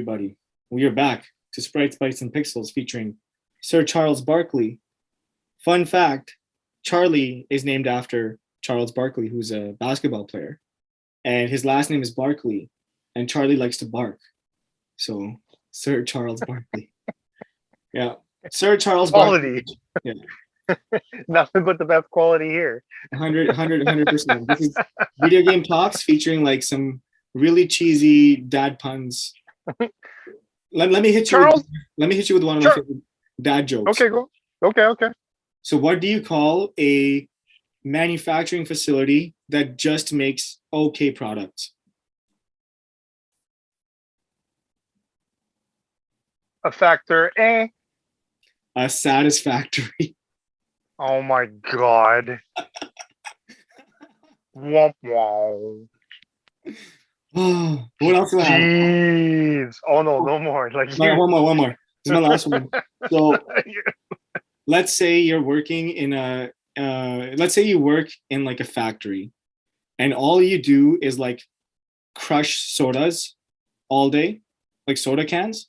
everybody. We are back to Sprites, Bytes, and Pixels featuring Sir Charles Barkley. Fun fact, Charlie is named after Charles Barkley, who's a basketball player. And his last name is Barkley, and Charlie likes to bark. So, Sir Charles Barkley. Yeah. Sir Charles Quality. Barkley. Yeah. Nothing but the best quality here. 100%. This is Video Game Talks featuring like some really cheesy dad puns. Let me hit you. Let me hit you with one of my favorite dad jokes. Okay, go. Okay. So, what do you call a manufacturing facility that just makes okay products? A factor A. A satisfactory. Oh my god. Womp womp. What else do I have? Jeez. Oh no, no more. Like One more. This is my last one. So let's say you're working in let's say you work in like a factory and all you do is like crush sodas all day, like soda cans.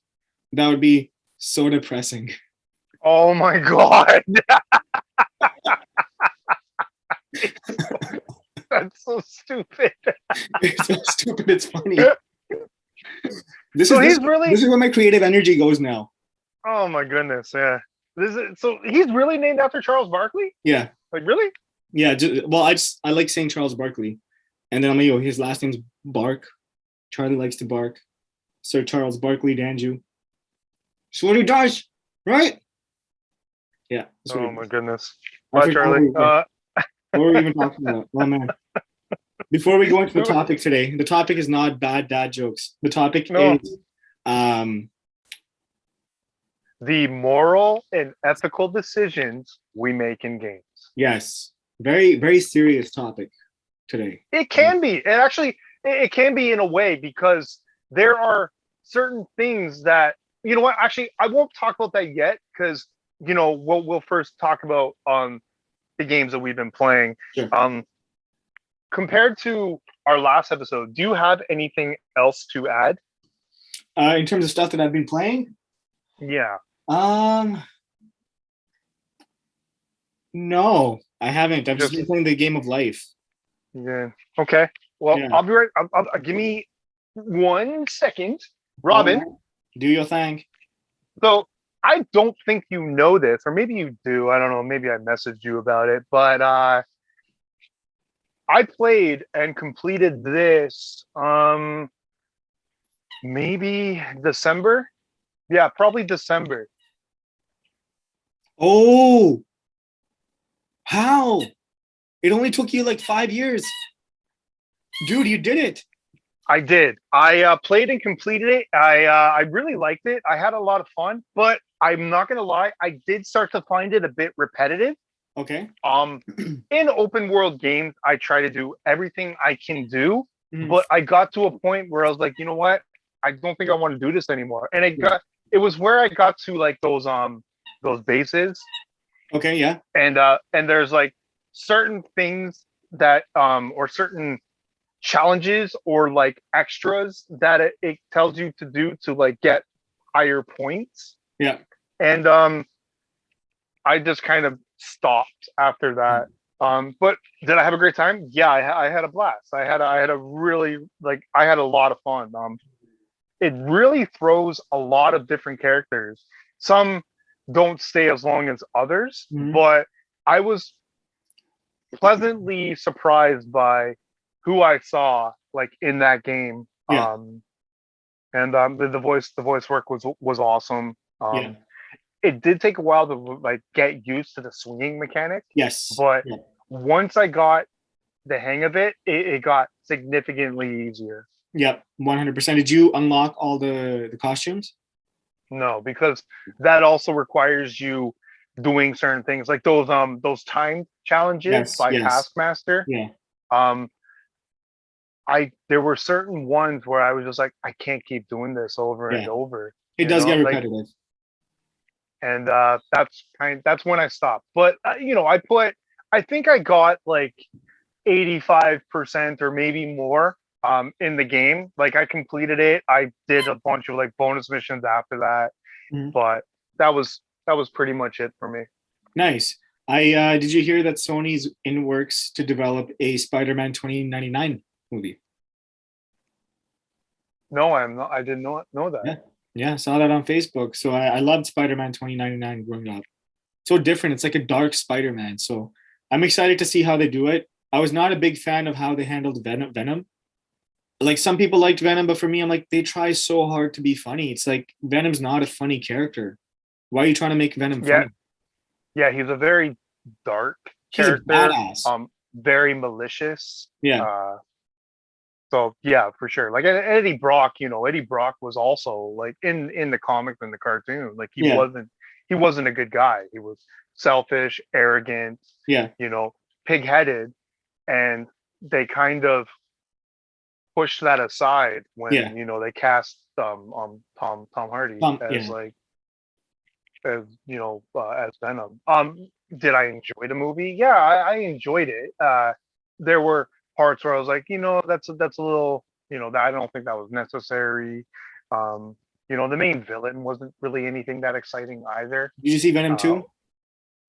That would be soda pressing. Oh my god. That's so stupid. It's so stupid, it's funny. This So is where my creative energy goes now. Oh my goodness, yeah. So he's really named after Charles Barkley? Yeah. Like really? Yeah, I like saying Charles Barkley. And then I'm like, his last name's Bark. Charlie likes to bark. Sir Charles Barkley Danju. That's what he does, right? Yeah. Oh my goodness. Bye, Charlie. What were we even talking about? Oh man. Before we go into the topic today, the topic is not bad dad jokes. The topic is the moral and ethical decisions we make in games. Yes. Very, very serious topic today. It can be. It can be in a way because there are certain things that, you know what, actually, I won't talk about that yet because, you know, we'll first talk about the games that we've been playing. Sure. Compared to our last episode, do you have anything else to add? In terms of stuff that I've been playing? Yeah. No, I haven't. I've just been playing the game of life. Yeah. Okay. Well, yeah. I'll be right. Give me 1 second, Robin. Do your thing. So I don't think you know this, or maybe you do. I don't know. Maybe I messaged you about it, but I played and completed this maybe December. Yeah, probably December. Oh, how? It only took you like 5 years. Dude, you did it. I did. I played and completed it. I really liked it. I had a lot of fun, but I'm not gonna lie, I did start to find it a bit repetitive. Okay. In open world games, I try to do everything I can do, but I got to a point where I was like, you know what? I don't think I want to do this anymore. And it was where I got to like those bases. Okay, yeah. And there's like certain things that or certain challenges or like extras that it tells you to do to like get higher points. Yeah. And I just kind of stopped after that. But did I have a great time? Yeah, I had a blast. I had a really I had a lot of fun. It really throws a lot of different characters. Some don't stay as long as others, but I was pleasantly surprised by who I saw like in that game. Yeah. And the voice work was awesome. Yeah. It did take a while to like get used to the swinging mechanic. Yes. But once I got the hang of it, it got significantly easier. Yep, 100%. Did you unlock all the costumes? No, because that also requires you doing certain things like those time challenges by Taskmaster. Yeah. There were certain ones where I was just like, I can't keep doing this over and over. It does get repetitive. And that's when I stopped. But you know, I think I got like 85% or maybe more in the game. Like I completed it. I did a bunch of like bonus missions after that, Mhm. but that was pretty much it for me. Nice. I did you hear that Sony's in works to develop a Spider-Man 2099 movie? No, I'm not. I did not know that. Yeah. Yeah, I saw that on Facebook. So I loved Spider-Man 2099 growing up. So different. It's like a dark Spider-Man. So I'm excited to see how they do it. I was not a big fan of how they handled Venom. Like some people liked Venom, but for me, I'm like, they try so hard to be funny. It's like Venom's not a funny character. Why are you trying to make Venom Yeah, funny? yeah, he's a very dark He's a character. badass. Very malicious. Yeah. Uh, so yeah, for sure. Like Eddie Brock, Eddie Brock was also like in the comic and the cartoon. Like Yeah. he wasn't a good guy. He was selfish, arrogant, Yeah. pig-headed, and they kind of pushed that aside Yeah. when they cast Tom Hardy as Yeah. like as Venom. Did I enjoy the movie? Yeah, I enjoyed it. There were parts where I was like, that's a little, that I don't think that was necessary. The main villain wasn't really anything that exciting either. Did you see Venom Uh, 2?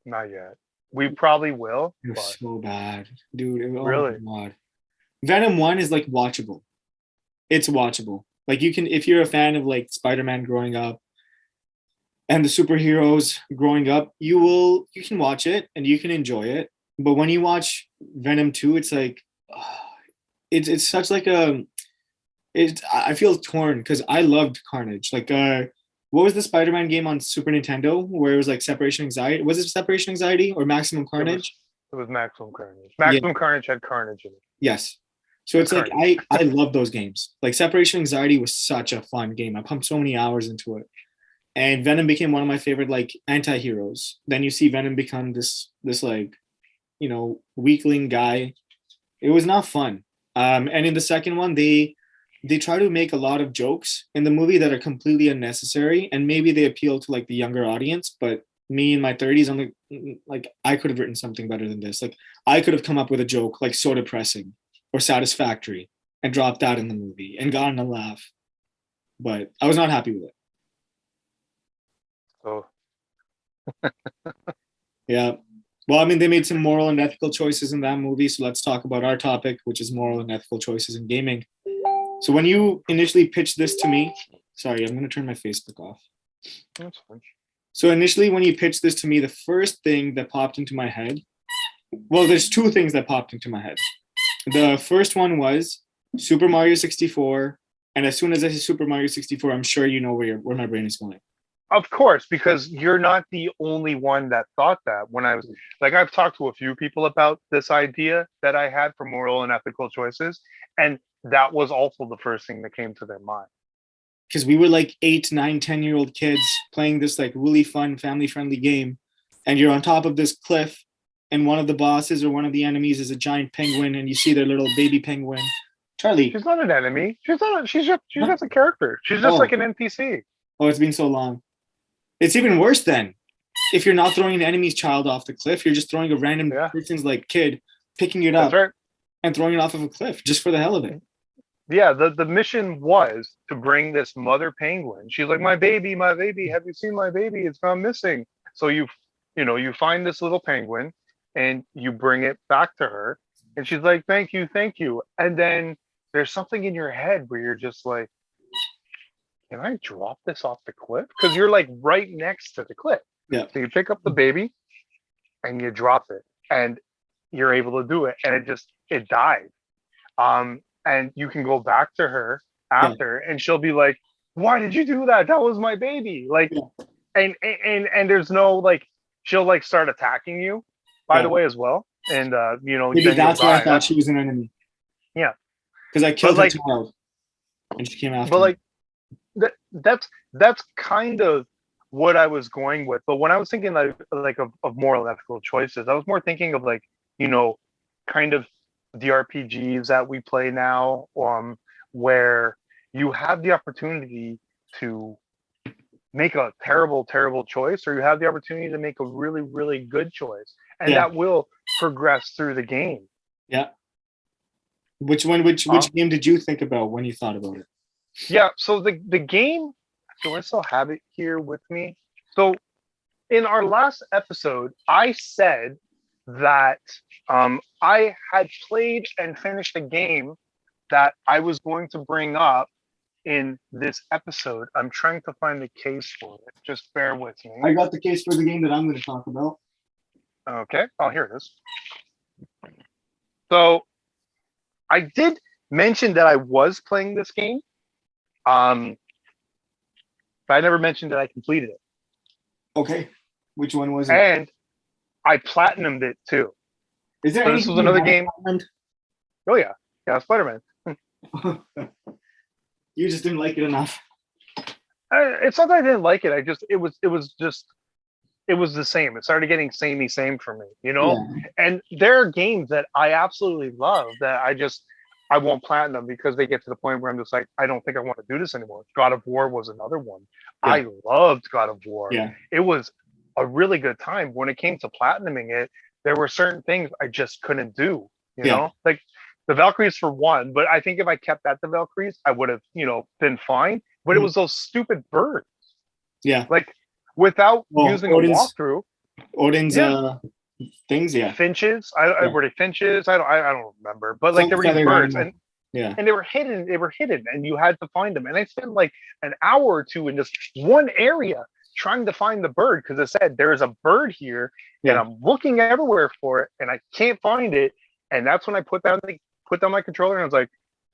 Not yet. We probably will, It was but so bad. Dude, oh really, my God. Venom 1 is like watchable. It's watchable. Like you can if you're a fan of like Spider-Man growing up and the superheroes growing up, you can watch it and you can enjoy it. But when you watch Venom 2, it's like it's such like a it I feel torn because I loved Carnage. Like what was the Spider-Man game on Super Nintendo where it was like separation anxiety? Was it separation anxiety or maximum it was carnage? it was Maximum Carnage. Yeah. Maximum Carnage had Carnage in it. Yes. So it's like Carnage. I love those games. Like Separation Anxiety was such a fun game. I pumped so many hours into it. And Venom became one of my favorite like anti-heroes. Then you see Venom become this like, weakling guy. It was not fun. And in the second one, they try to make a lot of jokes in the movie that are completely unnecessary, and maybe they appeal to like the younger audience. But me in my 30s, I'm like I could have written something better than this. Like I could have come up with a joke like so depressing or satisfactory and dropped that in the movie and gotten a laugh. But I was not happy with it. So Yeah. Well, I mean, they made some moral and ethical choices in that movie. So let's talk about our topic, which is moral and ethical choices in gaming. So when you initially pitched this to me, sorry, I'm going to turn my Facebook off. that's fine. So initially, when you pitched this to me, the first thing that popped into my head, well, there's two things that popped into my head. The first one was Super Mario 64. And as soon as I say Super Mario 64, I'm sure you know where my brain is going. Of course, because you're not the only one that thought that. When I was like, I've talked to a few people about this idea that I had for moral and ethical choices, and that was also the first thing that came to their mind. Because we were like 8, 9, 10-year-old kids playing this like really fun, family-friendly game. And you're on top of this cliff, and one of the bosses or one of the enemies is a giant penguin, and you see their little baby penguin. Charlie. She's not an enemy. She's just a character. She's just Oh, like an NPC. oh, it's been so long. It's even worse then. If you're not throwing an enemy's child off the cliff, you're just throwing a random Yeah, person's like kid, picking it that's up right. and throwing it off of a cliff just for the hell of it. Yeah, the mission was to bring this mother penguin. She's like, my baby, my baby. Have you seen my baby? It's gone missing. So you find this little penguin and you bring it back to her, and she's like, thank you, thank you. And then there's something in your head where you're just like, can I drop this off the cliff? Because you're like right next to the cliff. Yeah. So you pick up the baby and you drop it, and you're able to do it, and it died. And you can go back to her Yeah. after, and she'll be like, "Why did you do that? That was my baby." Like, Yeah. and there's no like, she'll like start attacking you. By Yeah. the way, as well, and Maybe then you'll that's why I die. thought she was an enemy. Yeah, Because I but killed her like, child and she came after but me. like that's kind of what I was going with. But when I was thinking like of moral and ethical choices, I was more thinking of like, kind of the RPGs that we play now, where you have the opportunity to make a terrible, terrible choice, or you have the opportunity to make a really, really good choice, and Yeah. that will progress through the game. Yeah. Which one? Which Uh, game did you think about when you thought about it? yeah, so the game, do I still have it here with me? So in our last episode, I said that I had played and finished a game that I was going to bring up in this episode. I'm trying to find the case for it. Just bear with me. I got the case for the game that I'm going to talk about. Okay. Oh, here it is. So I did mention that I was playing this game, but I never mentioned that I completed it. Okay. Which one was it? And I platinumed it too. Is there So this was another game. Oh yeah, Spider-Man. You just didn't like it enough. It's not that I didn't like it. It was the same. It started getting samey same for me, you know. Yeah. And there are games that I absolutely love that I won't platinum because they get to the point where I'm just like, I don't think I want to do this anymore. God of War was another one. Yeah. I loved God of War. Yeah. It was a really good time. When it came to platinuming it, there were certain things I just couldn't do, you know, like the Valkyries for one, but I think if I kept at the Valkyries, I would have, been fine. But it was those stupid birds. Yeah. Like without using Odin's, a walkthrough. Odin's things, yeah. Finches. Were they finches? I don't remember. But like there were these birds and they were hidden. They were hidden and you had to find them. And I spent like an hour or two in just one area trying to find the bird because it said there's a bird here and I'm looking everywhere for it and I can't find it. And that's when I put down my controller and I was like,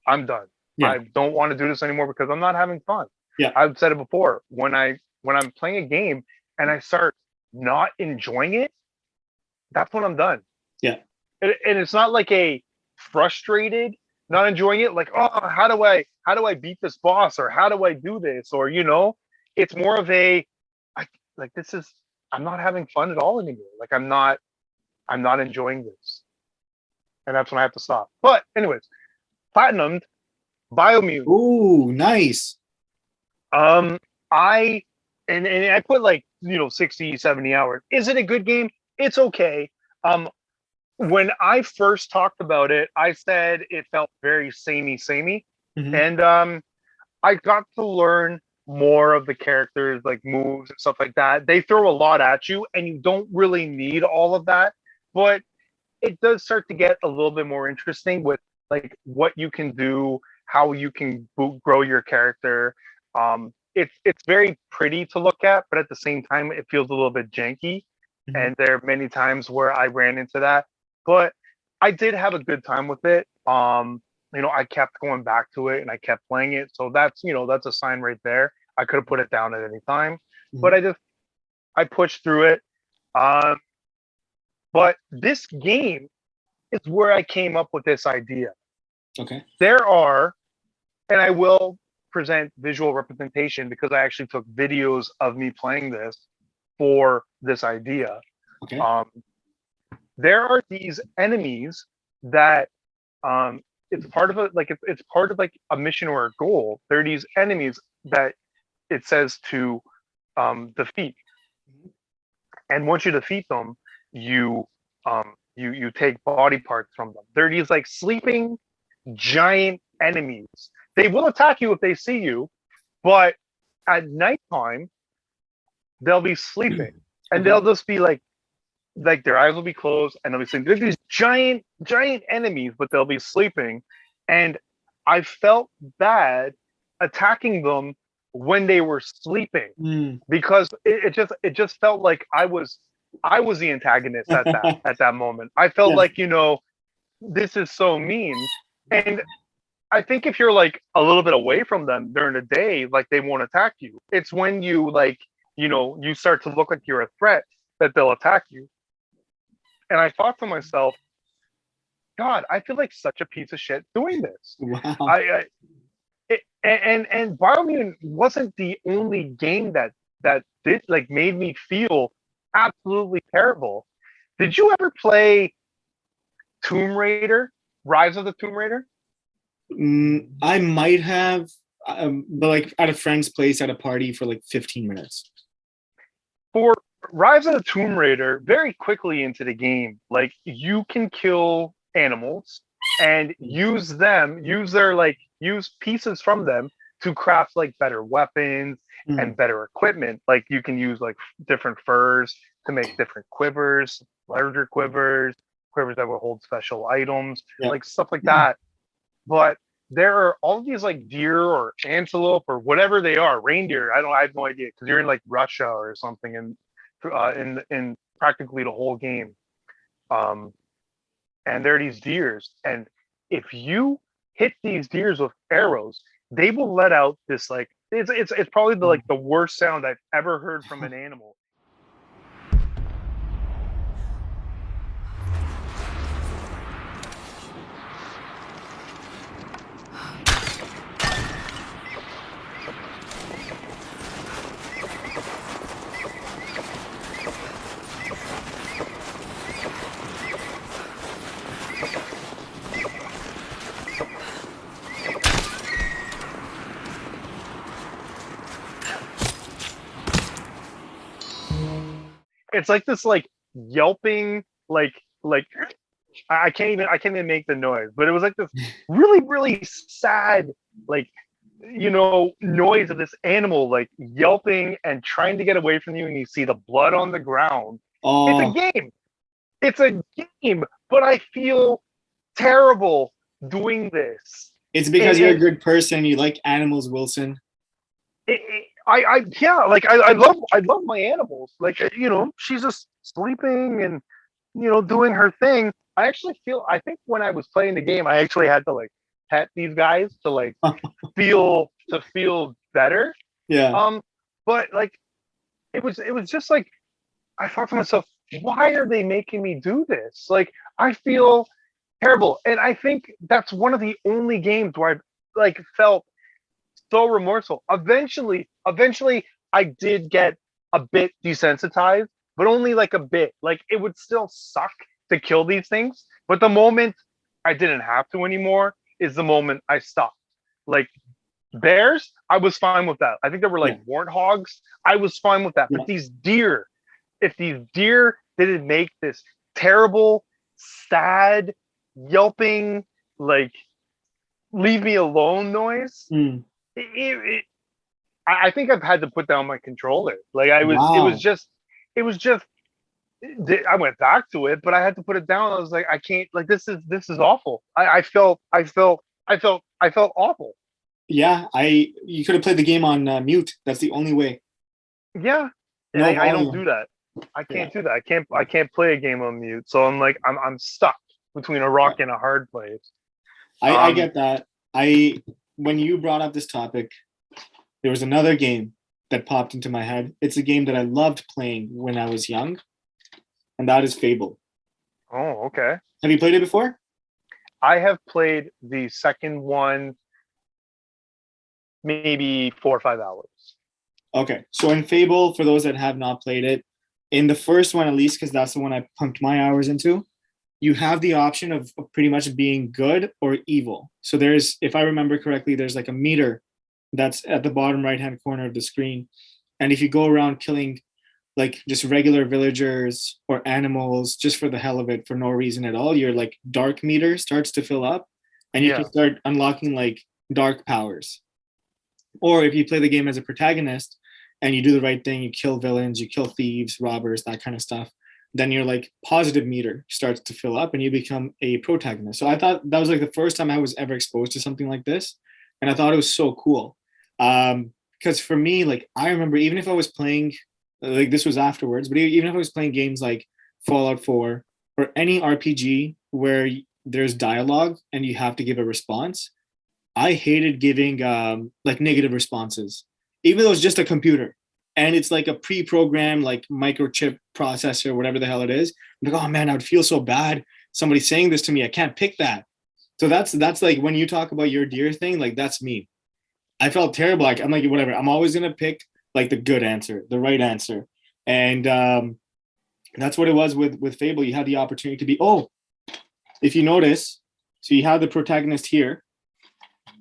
I'm done. Yeah. I don't want to do this anymore because I'm not having fun. Yeah. I've said it before. When I'm playing a game and I start not enjoying it, that's when I'm done. Yeah. And it's not like a frustrated, not enjoying it, like, oh, how do I beat this boss or how do I do this? Or, it's more of I'm not having fun at all anymore. Like I'm not enjoying this. And that's when I have to stop. But anyways, platinumed Biomutant. Ooh, nice. I put like 60, 70 hours. Is it a good game? It's okay. When I first talked about it, I said it felt very samey. Mm-hmm. And I got to learn more of the characters, like moves and stuff like that. They throw a lot at you and you don't really need all of that, but it does start to get a little bit more interesting with like what you can do, how you can grow your character. It's very pretty to look at, but at the same time, it feels a little bit janky. Mm-hmm. And there are many times where I ran into that, but I did have a good time with it. I kept going back to it and I kept playing it. So that's a sign right there. I could have put it down at any time, mm-hmm. but I pushed through it. But this game is where I came up with this idea. Okay. And I will present visual representation because I actually took videos of me playing this for this idea. Okay. There are these enemies that it's part of a mission or a goal. There are these enemies that it says to defeat. Mm-hmm. And once you defeat them, you take body parts from them. They're these like sleeping giant enemies. They will attack you if they see you, but at nighttime they'll be sleeping and they'll just be like their eyes will be closed and they'll be sleeping. They're these giant enemies, but they'll be sleeping. And I felt bad attacking them when they were sleeping because it just felt like I was the antagonist at that moment. I felt like, this is so mean. And I think if you're like a little bit away from them during the day, like they won't attack you. It's when you you start to look like you're a threat that they'll attack you. And I thought to myself, God, I feel like such a piece of shit doing this. Wow. And Biomutant wasn't the only game that did like made me feel absolutely terrible. Did you ever play Tomb Raider, Rise of the Tomb Raider? I might have, but like at a friend's place at a party for like 15 minutes. For Rise of the Tomb Raider, very quickly into the game, like you can kill animals and use pieces from them to craft like better weapons Mm, and better equipment. Like you can use like different furs to make different quivers, larger quivers, quivers that will hold special items, yeah. like stuff like that. But there are all these like deer or antelope or whatever they are, reindeer. I have no idea because you're in like Russia or something, and in practically the whole game. Um, and there are these deers, and if you hit these deers with arrows, they will let out this like it's probably the worst sound I've ever heard from an animal. It's like this like yelping like I can't even make the noise, but it was like this really sad like noise of this animal like yelping and trying to get away from you, and you see the blood on the ground. It's a Oh, game. It's a game, but I feel terrible doing this. it's because you're a And good person. You like animals, Wilson. I yeah, like I love my animals. Like she's just sleeping and doing her thing. I think when I was playing the game, I actually had to like pet these guys to like feel better. Yeah. Um, but like it was just like I thought to myself, why are they making me do this? Like I feel terrible, and I think that's one of the only games where I've like felt so remorseful. Eventually, I did get a bit desensitized, but only like a bit. Like it would still suck to kill these things, but the moment I didn't have to anymore is the moment I stopped. Like bears, I was fine with that. I think there were Yeah. like warthogs. I was fine with that. Yeah. But these deer, if these deer didn't make this terrible, sad, yelping, like leave me alone noise, Mm. it, I think I've had to put down my controller. Like Wow. it was just. I went back to it, but I had to put it down. I was like, I can't. Like this is awful. I felt awful. Yeah. You could have played the game on mute. That's the only way. Yeah, and No I don't volume. do that. I Yeah. can't do that. I can't play a game on mute. So I'm like I'm stuck between a Yeah. rock and a hard place. I Um, get that. I When you brought up this topic, there was another game that popped into my head. It's a game that I loved playing when I was young, and that is Fable. oh, okay. Have you played it before? I have played the second one maybe 4 or 5 hours. Okay. So in Fable, for those that have not played it, in the first one at least, because that's the one I pumped my hours into, you have the option of pretty much being good or evil. So there's, if I remember correctly, there's like a meter that's at the bottom right hand corner of the screen. And if you go around killing like just regular villagers or animals just for the hell of it for no reason at all, your like dark meter starts to fill up and you can Yeah, start unlocking like dark powers. Or if you play the game as a protagonist and you do the right thing, you kill villains, you kill thieves, robbers, that kind of stuff, then your like positive meter starts to fill up and you become a protagonist. So I thought that was like the first time I was ever exposed to something like this. And I thought it was so cool. Because for me, like I remember even if I was playing, like this was afterwards, but even if I was playing games like Fallout 4 or any RPG where there's dialogue and you have to give a response, I hated giving like negative responses, even though it's just a computer and it's like a pre-programmed like microchip processor, whatever the hell it is. I'm like, oh man, I would feel so bad. Somebody saying this to me, I can't pick that. So that's like when you talk about your deer thing, like that's me. I felt terrible. Like I'm like whatever. I'm always gonna pick like the good answer, the right answer, and that's what it was with Fable. You had the opportunity to be. Oh, if you notice, so you have the protagonist here,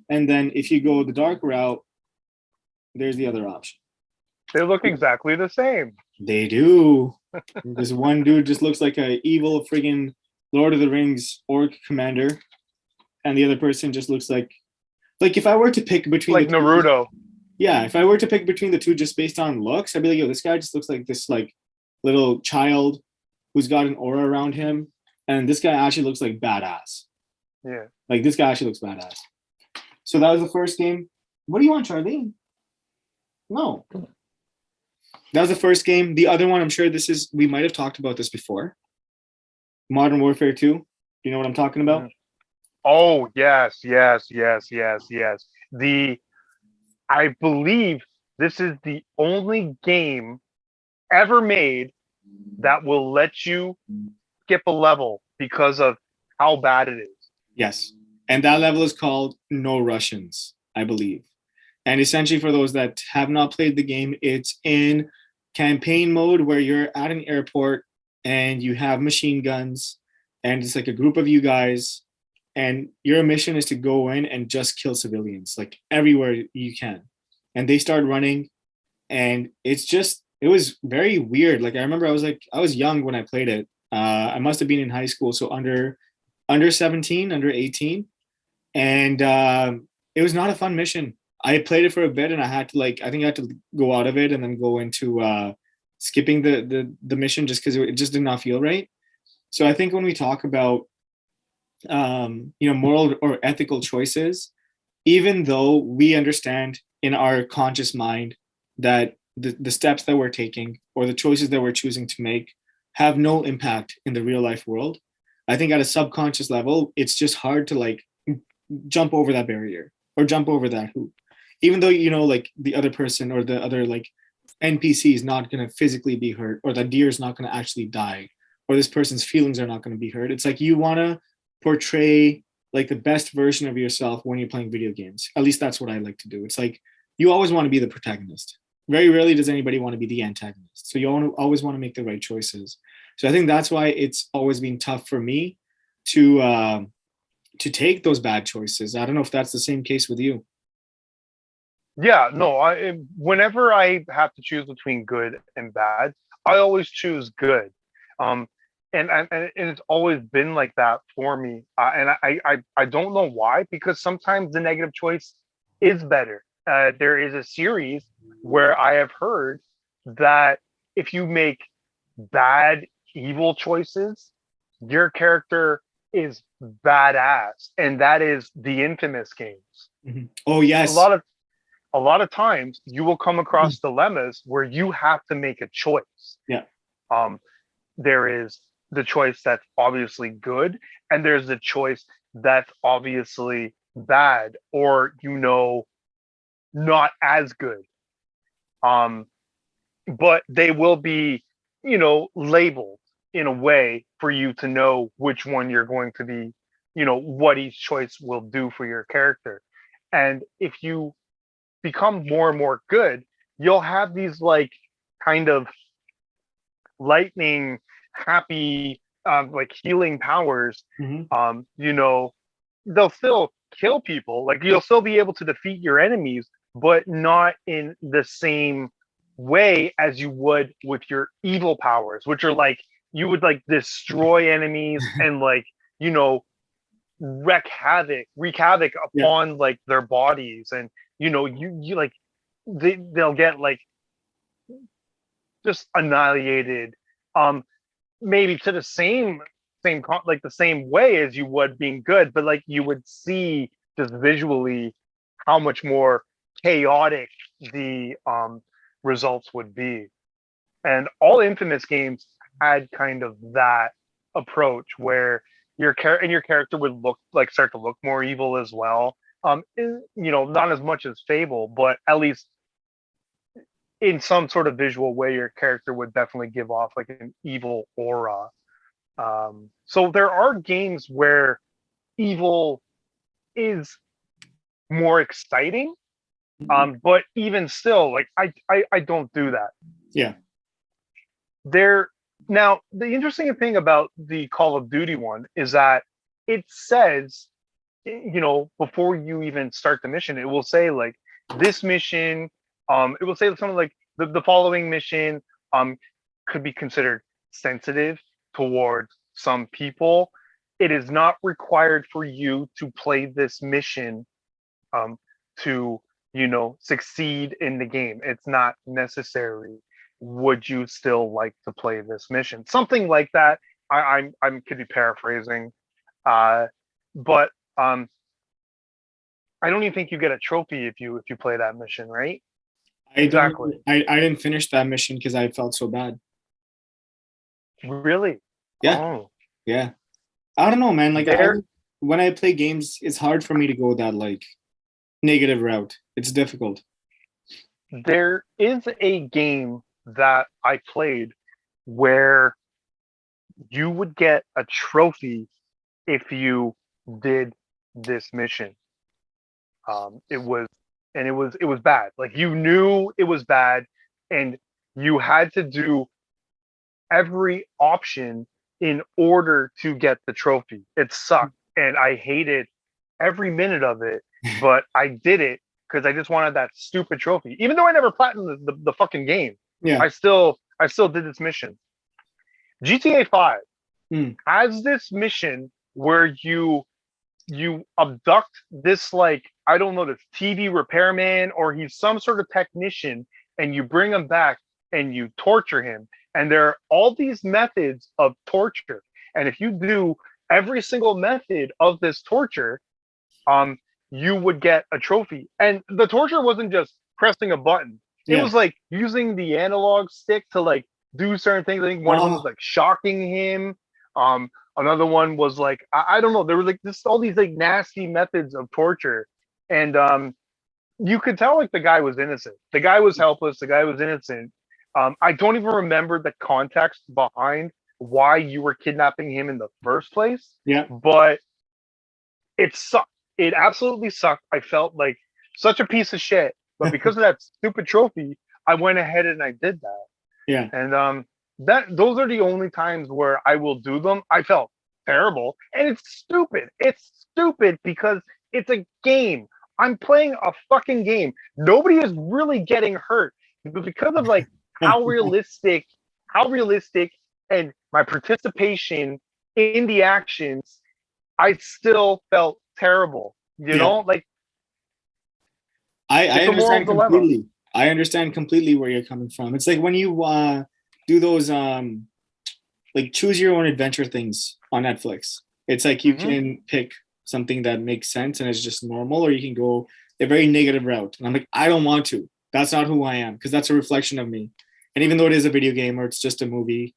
and then if you go the dark route, there's the other option. they look exactly the same. They do. This one dude just looks like a evil friggin' Lord of the Rings orc commander, and the other person just looks like if I were to pick between Like the two, Naruto. yeah, if I were to pick between the two just based on looks, I'd be like, yo, this guy just looks like this like little child who's got an aura around him, and this guy actually looks like badass. Yeah. Like this guy actually looks badass. So that was the first game. What do you want, Charlie? No. That was the first game. The other one, I'm sure we might have talked about this before. Modern Warfare 2. Do you know what I'm talking about? Oh, yes. I believe this is the only game ever made that will let you skip a level because of how bad it is. Yes. And that level is called No Russians, I believe. And essentially, for those that have not played the game, it's in campaign mode where you're at an airport and you have machine guns, and it's like a group of you guys, and your mission is to go in and just kill civilians, like everywhere you can. And they start running, and it was very weird. Like I remember I was young when I played it. I must have been in high school, so under 17, under 18. And it was not a fun mission. I played it for a bit, and I think I had to go out of it and then go into skipping the mission just because it just did not feel right. So I think when we talk about moral or ethical choices, even though we understand in our conscious mind that the steps that we're taking or the choices that we're choosing to make have no impact in the real life world, I think at a subconscious level, it's just hard to like jump over that barrier or jump over that hoop. Even though, like the other person or the other like NPC is not going to physically be hurt, or the deer is not going to actually die, or this person's feelings are not going to be hurt. It's like you want to portray like the best version of yourself when you're playing video games. At least that's what I like to do. It's like you always want to be the protagonist. Very rarely does anybody want to be the antagonist. So you always want to make the right choices. So I think that's why it's always been tough for me to take those bad choices. I don't know if that's the same case with you. Yeah, no, whenever I have to choose between good and bad, I always choose good. Um, and it's always been like that for me. And I don't know why, because sometimes the negative choice is better. There is a series where I have heard that if you make bad evil choices, your character is badass, and that is the Infamous games. Mm-hmm. Oh A yes. lot of a lot of times you will come across dilemmas where you have to make a choice. Yeah. There is the choice that's obviously good, and there's the choice that's obviously bad, or not as good. But they will be, labeled in a way for you to know which one you're going to be, what each choice will do for your character. And if you become more and more good, you'll have these like kind of lightning, happy, like healing powers. Mm-hmm. They'll still kill people. Like you'll still be able to defeat your enemies, but not in the same way as you would with your evil powers, which are like you would like destroy enemies and like you know wreak havoc Yeah. upon like their bodies, and you like they'll get like just annihilated, um maybe to the like the same way as you would being good, but like you would see just visually how much more chaotic the results would be. And all Infamous games had kind of that approach where your character would start to look more evil as well. Not as much as Fable, but at least in some sort of visual way, your character would definitely give off like an evil aura. So there are games where evil is more exciting, but even still, like I don't do that. Yeah. There Now, the interesting thing about the Call of Duty one is that it says, before you even start the mission, it will say like this mission, it will say something like the following mission could be considered sensitive towards some people. it is not required for you to play this mission to, succeed in the game. It's not necessary. Would you still like to play this mission? Something like that. I'm could be paraphrasing, uh, but I don't even think you get a trophy if you play that mission, right? I don't. Exactly. I didn't finish that mission because I felt so bad. Really? Yeah, Oh, yeah. I don't know, man. Like there when I play games, it's hard for me to go that like negative route. It's difficult. there is a game that I played where you would get a trophy if you did this mission. It was it was bad. Like you knew it was bad, and you had to do every option in order to get the trophy. It sucked, and I hated every minute of it, but I did it because I just wanted that stupid trophy. Even though I never platinumed the fucking game, Yeah. I still did this mission. GTA 5 Hmm. has this mission where you abduct this, like, I don't know, this TV repairman, or he's some sort of technician, and you bring him back and you torture him. And there are all these methods of torture. And if you do every single method of this torture, um, you would get a trophy. And the torture wasn't just pressing a button. It Yeah. was like using the analog stick to like do certain things. I think one of them was like shocking him. Another one was like I don't know. There were like this all these like nasty methods of torture, and you could tell like the guy was innocent. The guy was helpless. The guy was innocent. I don't even remember the context behind why you were kidnapping him in the first place. Yeah. But it sucked. It absolutely sucked. I felt like such a piece of shit. But because of that stupid trophy, I went ahead and I did that. Yeah. And those are the only times where I will do them. I felt terrible. And it's stupid. It's stupid because it's a game. I'm playing a fucking game. Nobody is really getting hurt. But because of like how realistic and my participation in the actions, I still felt terrible. Yeah. Like I it's a moral understand dilemma. completely. I understand completely where you're coming from. It's like when you do those like choose your own adventure things on Netflix. It's like you Mhm. can pick something that makes sense and is just normal, or you can go a very negative route. And I'm like, I don't want to. That's not who I am, because that's a reflection of me. And even though it is a video game or it's just a movie,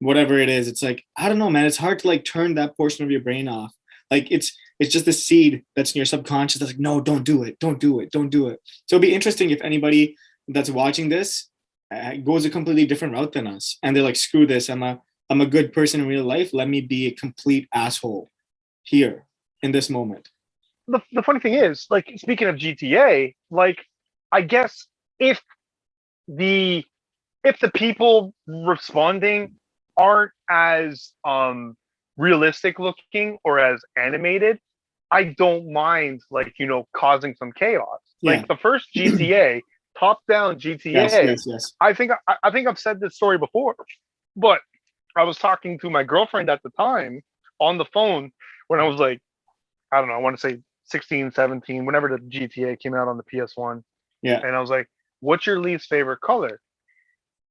whatever it is, it's like, I don't know, man. It's hard to like turn that portion of your brain off. Like it's just the seed that's in your subconscious that's like, no, don't do it, don't do it, don't do it. So it'd be interesting if anybody that's watching this goes a completely different route than us, and they're like, screw this. I'm a good person in real life. Let me be a complete asshole here in this moment. The funny thing is, like speaking of GTA, like I guess if the if the people responding aren't as realistic looking or as animated, I don't mind like causing some chaos. Yeah. Like the first GTA, top down Yes. GTA, Yes. Yes. I think I've said this story before, but I was talking to my girlfriend at the time on the phone when I was like, I don't know, I want to say 16, 17, whenever the GTA came out on the PS1. Yeah. And I was like, what's your least favorite color?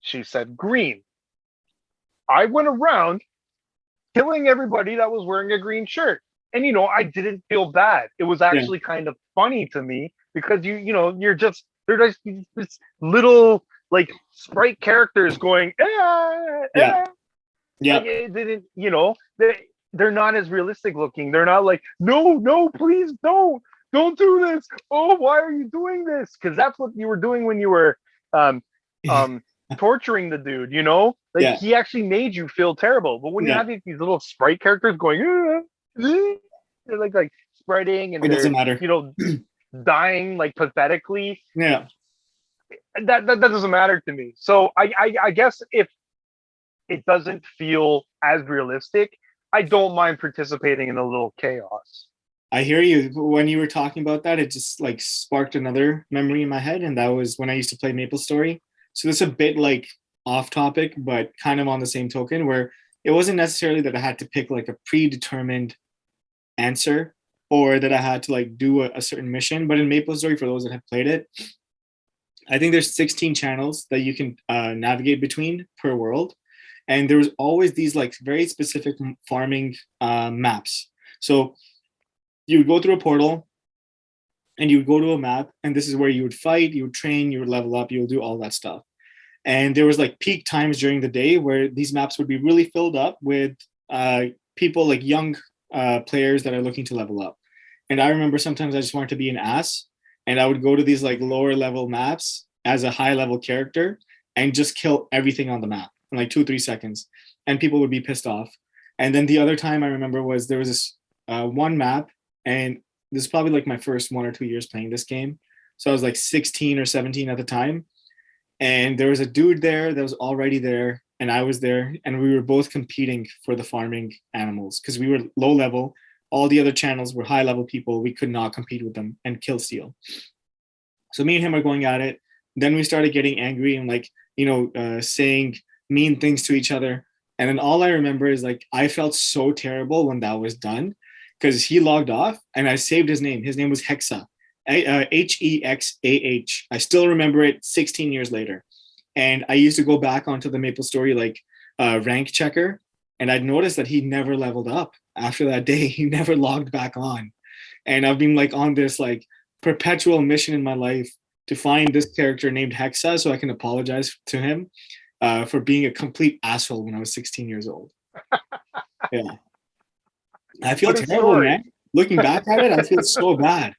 She said green. I went around killing everybody that was wearing a green shirt. And I didn't feel bad. It was Yeah. actually kind of funny to me because they're just this little like sprite characters going Yeah. like Yeah. it didn't, they're not as realistic looking. They're not like, no, please don't do this. Oh, why are you doing this? Because that's what you were doing when you were um um torturing the dude, like Yeah. he actually made you feel terrible. But when you Yeah. have these little sprite characters going they're like spreading and It doesn't they're matter. dying like pathetically, Yeah. that doesn't matter to me. So I guess if it doesn't feel as realistic, I don't mind participating in a little chaos. I hear you. When you were talking about that, it just like sparked another memory in my head, and that was when I used to play Maple Story. So this is a bit like off topic, but kind of on the same token, where it wasn't necessarily that I had to pick like a predetermined answer or that I had to like do a certain mission. But in MapleStory, for those that have played it, I think there's 16 channels that you can navigate between per world, and there was always these like very specific farming maps. So you would go through a portal, and you would go to a map, and this is where you would fight, you would train, you would level up, you would do all that stuff. And there was like peak times during the day where these maps would be really filled up with people like young players that are looking to level up. And I remember sometimes I just wanted to be an ass, and I would go to these like lower level maps as a high level character and just kill everything on the map in like 2 or 3 seconds, and people would be pissed off. And then the other time I remember was there was this one map, and this is probably like my first 1 or 2 years playing this game. So I was like 16 or 17 at the time, and there was a dude there that was already there, and I was there, and we were both competing for the farming animals because we were low level. All the other channels were high level people. We could not compete with them and kill steal. So me and him are going at it. Then we started getting angry and like, saying mean things to each other. And then all I remember is like I felt so terrible when that was done because he logged off and I saved his name. His name was Hexa, Hexaah. I still remember it 16 years later. And I used to go back onto the MapleStory like rank checker, and I'd noticed that he never leveled up after that day. He never logged back on. And I've been like on this like perpetual mission in my life to find this character named Hexa so I can apologize to him for being a complete asshole when I was 16 years old. Yeah. I feel What a terrible, story. man. Looking back at it, I feel so bad.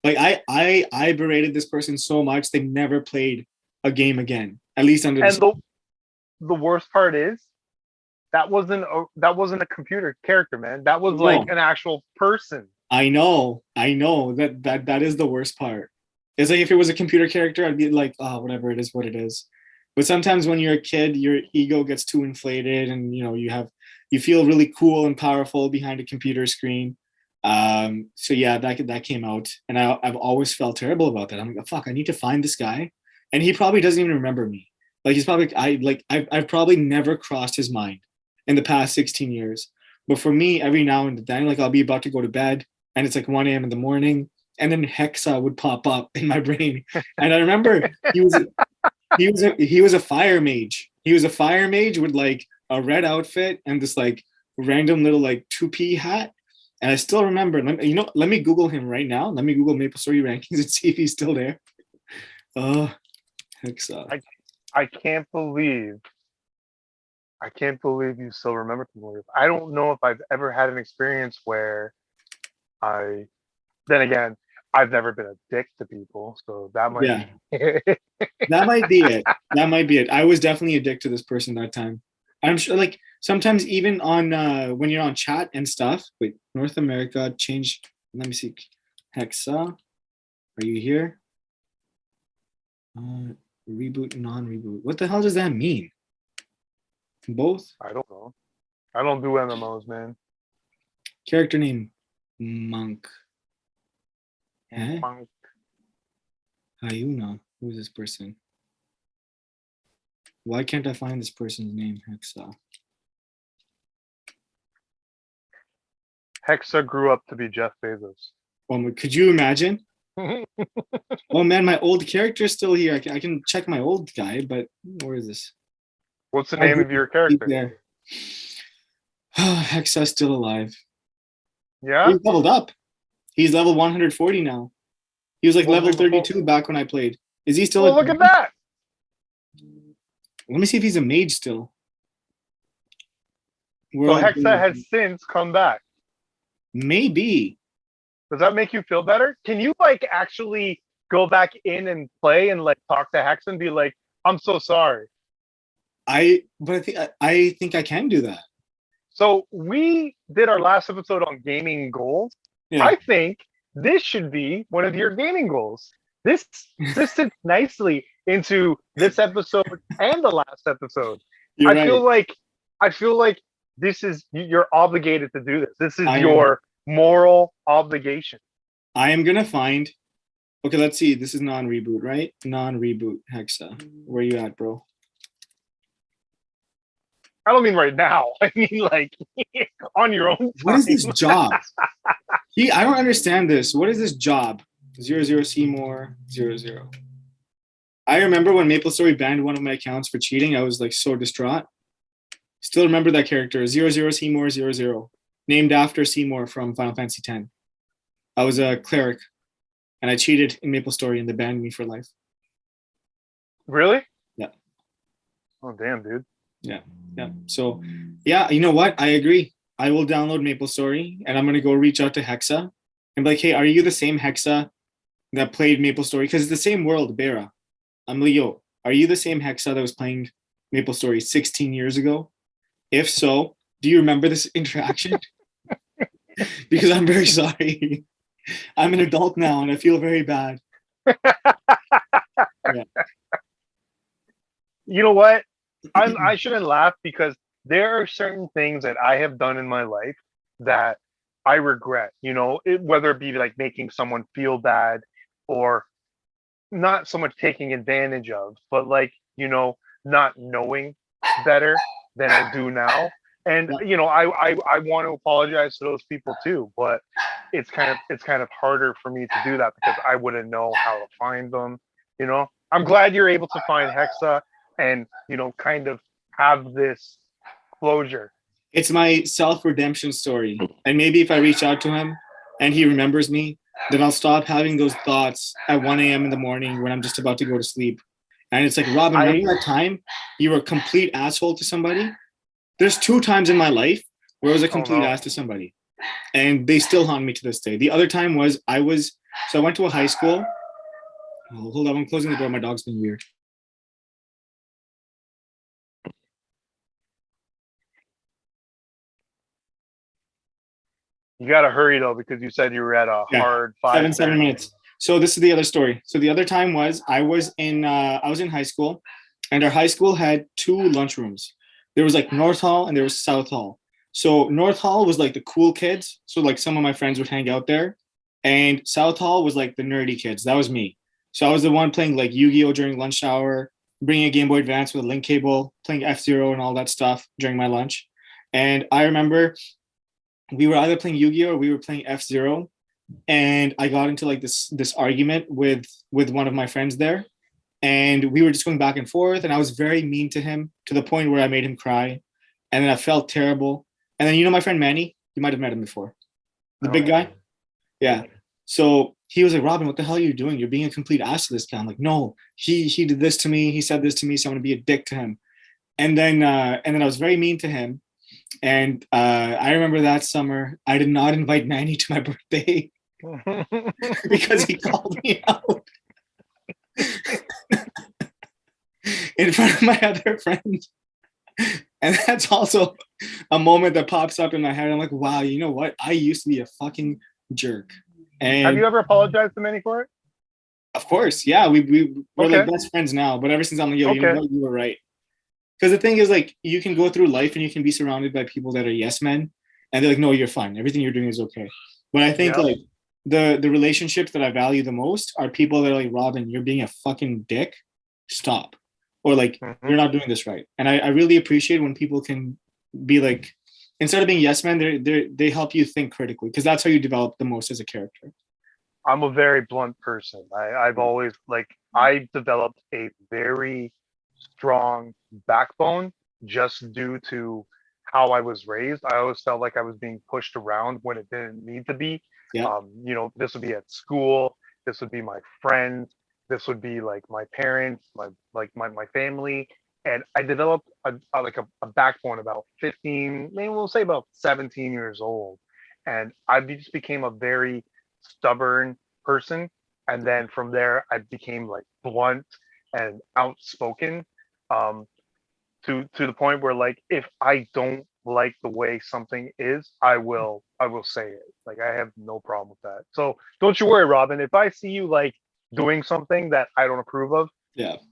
Like I berated this person so much they never played a game again. At least under And the the worst part is that wasn't a computer character, man. That was no. like an actual person. I know that is the worst part. It's like if it was a computer character, I'd be like, oh, whatever, it is what it is. But sometimes when you're a kid, your ego gets too inflated, and you feel really cool and powerful behind a computer screen. So yeah, that came out, and I've always felt terrible about that. I'm like, fuck, I need to find this guy, and he probably doesn't even remember me. Like he's probably I've probably never crossed his mind in the past 16 years. But for me, every now and then, like I'll be about to go to bed, and it's like 1 a.m. in the morning, and then Hexa would pop up in my brain, and I remember he was a fire mage. He was a fire mage with like a red outfit and this like random little like 2P hat. And I still remember. Let me Google him right now. Let me Google MapleStory rankings and see if he's still there. Oh, Hexa. I can't believe you still remember Timor. I don't know if I've ever had an experience where then again, I've never been a dick to people, so that might Yeah. be. That might be it. That might be it. I was definitely a dick to this person that time. I'm sure like sometimes even on when you're on chat and stuff. Wait, North America, change. Let me see. Hexa, are you here? Reboot, non-reboot. What the hell does that mean? Both? I don't know. I don't do MMOs, man. Character name, Monk. Eh? Monk. Hayuna. Who's this person? Why can't I find this person's name? Hexa. Hexa grew up to be Jeff Bezos. Oh, could you imagine? Oh man, my old character is still here. I can check my old guy, but where is this? What's the name of your character? There. Hexa's still alive. Yeah? He's leveled up. He's level 140 now. He was like Well, level 32 back when I played. Is he still? Well, look at that. Let me see if he's a mage still. So Hexa has since come back. Maybe. Does that make you feel better? Can you like actually go back in and play and like talk to Hexa and be like, I'm so sorry? I think I can do that. So we did our last episode on gaming goals. Yeah. I think this should be one of your gaming goals. This fits nicely into this episode and the last episode. You're right. I feel like this is you're obligated to do this. This is your moral obligation. I am gonna find. Okay, let's see. This is non-reboot, right? Non-reboot Hexa. Where you at, bro? I don't mean right now. I mean like on your own What is this time. job? I don't understand this. What is this job? 00 Seymour 00. I remember when MapleStory banned one of my accounts for cheating. I was like so distraught. Still remember that character 00 Seymour 00, named after Seymour from Final Fantasy X. I was a cleric, and I cheated in MapleStory, and they banned me for life. Really? Yeah. Oh damn, dude. Yeah. So, yeah, you know what? I agree. I will download MapleStory, and I'm gonna go reach out to Hexa and be like, "Hey, are you the same Hexa that played MapleStory? Because it's the same world, Bera." I'm like, "Yo, are you the same Hexa that was playing MapleStory 16 years ago? If so, do you remember this interaction?" Because I'm very sorry. I'm an adult now, and I feel very bad. Yeah. You know what? I shouldn't laugh because there are certain things that I have done in my life that I regret. Whether it be like making someone feel bad or not so much taking advantage of, but like, not knowing better than I do now. And I want to apologize to those people too, but it's kind of harder for me to do that because I wouldn't know how to find them. I'm glad you're able to find Hexa and kind of have this closure. It's my self-redemption story. And maybe if I reach out to him and he remembers me, then I'll stop having those thoughts at 1 a.m. in the morning when I'm just about to go to sleep. And it's like, Robin, remember that time you were a complete asshole to somebody? There's 2 times in my life where I was a complete ass to somebody. And they still haunt me to this day. The other time was I went to a high school. Oh, hold on, I'm closing the door. My dog's being weird. You got to hurry though, because you said you were at a hard 7 minutes. So this is the other story. So the other time was I was in high school, and our high school had 2 lunchrooms. There was like North Hall and there was South Hall. So North Hall was like the cool kids. So like some of my friends would hang out there, and South Hall was like the nerdy kids. That was me. So I was the one playing like Yu-Gi-Oh during lunch hour, bringing a Game Boy Advance with a link cable, playing F-Zero and all that stuff during my lunch. And I remember we were either playing Yu-Gi-Oh or we were playing F-Zero, and I got into like this argument with one of my friends there, and we were just going back and forth, and I was very mean to him to the point where I made him cry, and then I felt terrible. And then my friend Manny, you might have met him before, the big guy. Yeah. So he was like, Robin, what the hell are you doing? You're being a complete ass to this guy. I'm like, no, he did this to me. He said this to me, so I'm gonna be a dick to him. And then I was very mean to him. And I remember that summer, I did not invite Manny to my birthday because he called me out in front of my other friends. And that's also a moment that pops up in my head. I'm like, wow, you know what? I used to be a fucking jerk. And have you ever apologized to Manny for it? Of course, yeah. We're like best friends now. But ever since I'm like, yo, you know what? You were right. Because the thing is, like, you can go through life and you can be surrounded by people that are yes men, and they're like, no, you're fine. Everything you're doing is okay. But I think like the relationships that I value the most are people that are like, Robin, you're being a fucking dick. Stop. Or like, you're not doing this right. And I really appreciate when people can be like, instead of being yes men, they help you think critically, because that's how you develop the most as a character. I'm a very blunt person. I've always I developed a very strong backbone just due to how I was raised. I always felt like I was being pushed around when it didn't need to be. Yeah. This would be at school. This would be my friends. This would be like my parents, my family. And I developed a backbone about 15, maybe we'll say about 17 years old. And I just became a very stubborn person. And then from there, I became like blunt and outspoken, to the point where like if I don't like the way something is, I will say it. Like I have no problem with that. So don't you worry, Robin. If I see you like doing something that I don't approve of,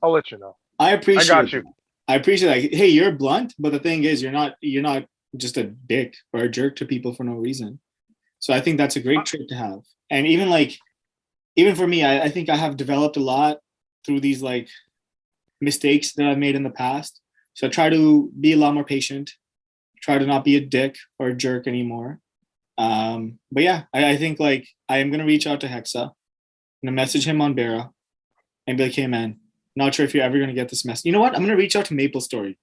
I'll let you know. I appreciate. I got you. I appreciate that. Hey, you're blunt, but the thing is, you're not just a dick or a jerk to people for no reason. So I think that's a great trait to have. And even for me, I think I have developed a lot through these like mistakes that I've made in the past, So try to be a lot more patient. Try to not be a dick or a jerk anymore. But yeah, I think like I am gonna reach out to Hexa. I'm gonna message him on Bera and be like, hey man, not sure if you're ever gonna get this message. You know what? I'm gonna reach out to Maple Story.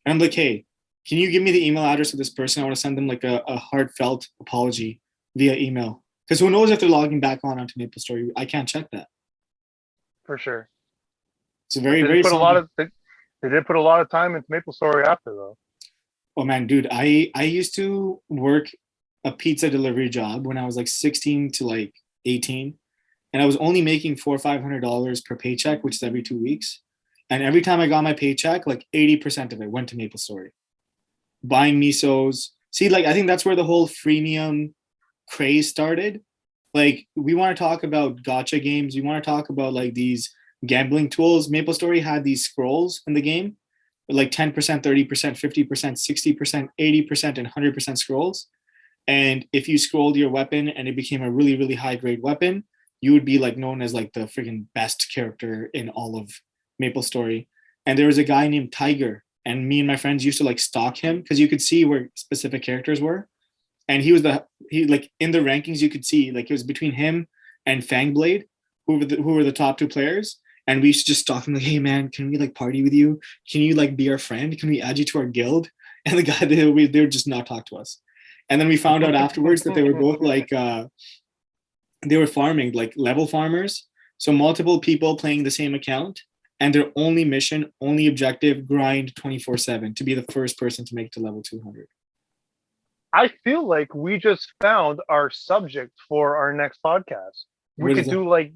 And I'm like, hey, can you give me the email address of this person? I want to send them like a heartfelt apology via email. Because who knows if they're logging back onto Maple Story? I can't check that. For sure. It's a very, They very did put a simple. lot of they did put a lot of time into Maple Story after though. Oh man, dude, I used to work a pizza delivery job when I was like 16 to like 18, and I was only making $400-500 per paycheck, which is every 2 weeks. And every time I got my paycheck, like 80% of it went to Maple Story, buying misos. See, like I think that's where the whole freemium craze started. Like we want to talk about gotcha games. We want to talk about like these gambling tools. Maple Story had these scrolls in the game, like 10%, 30%, 50%, 60%, 80%, and 100% scrolls. And if you scrolled your weapon and it became a really, really high grade weapon, you would be like known as like the freaking best character in all of Maple Story. And there was a guy named Tiger, and me and my friends used to like stalk him because you could see where specific characters were. And he like in the rankings you could see like it was between him and Fangblade, who were the top two players. And we used to just stalk him like, hey man, can we like party with you? Can you like be our friend? Can we add you to our guild? And the guy they would just not talk to us. And then we found out afterwards that they were both like they were farming, like level farmers. So multiple people playing the same account, and their only mission, only objective, grind 24/7 to be the first person to make it to level 200. I feel like we just found our subject for our next podcast. We What is could that? do like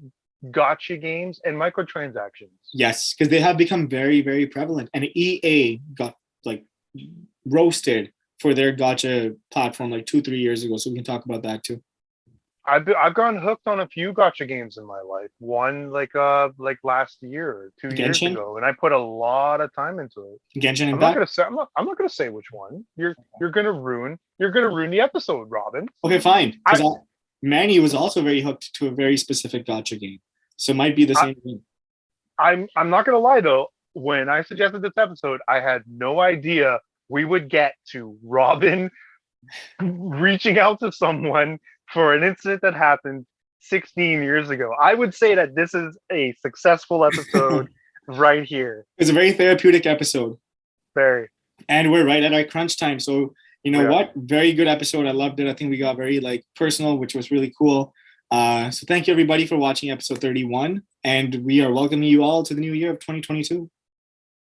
gotcha games and microtransactions. Yes, because they have become very, very prevalent. And EA got like roasted for their gotcha platform like 2-3 years ago. So we can talk about that too. I've gotten hooked on a few gotcha games in my life. One like last year or 2 years Genshin, ago, and I put a lot of time into it. Genshin I'm not Impact. gonna say I'm not gonna say which one. You're gonna ruin the episode, Robin. Okay, fine. I, Because Manny was also very hooked to a very specific gotcha game, so it might be the I same thing. I'm not gonna lie though. When I suggested this episode, I had no idea we would get to Robin reaching out to someone for an incident that happened 16 years ago. I would say that this is a successful episode right here. It's a very therapeutic episode, Very. and we're right at our crunch time. So you know Yeah. what? Very good episode. I loved it. I think we got very like personal, which was really cool. So thank you everybody for watching episode 31, and we are welcoming you all to the new year of 2022.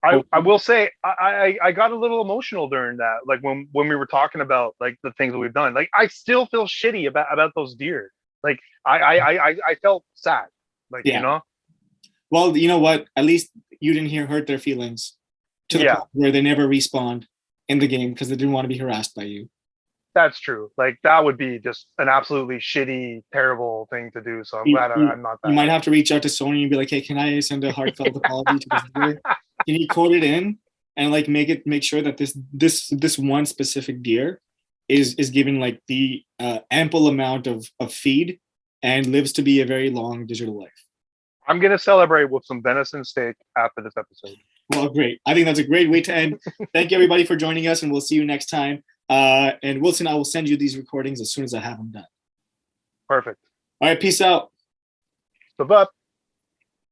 I will say I got a little emotional during that, like when we were talking about like the things that we've done. Like I still feel shitty about those deer. Like I felt sad. Like Yeah. you know. Well, you know what? At least you didn't hurt their feelings to the Yeah. point where they never respawned in the game because they didn't want to be harassed by you. That's true. Like that would be just an absolutely shitty, terrible thing to do. So I'm You, glad you, I'm not that. you might have to reach out to Sony and be like, "Hey, can I send a heartfelt apology to this deer? Can you code it in and like make sure that this one specific deer is given like the ample amount of feed and lives to be a very long digital life." I'm gonna celebrate with some venison steak after this episode. Well, great. I think that's a great way to end. Thank you everybody for joining us, and we'll see you next time. And Wilson, I will send you these recordings as soon as I have them done. Perfect. All right, peace out. Bye-bye.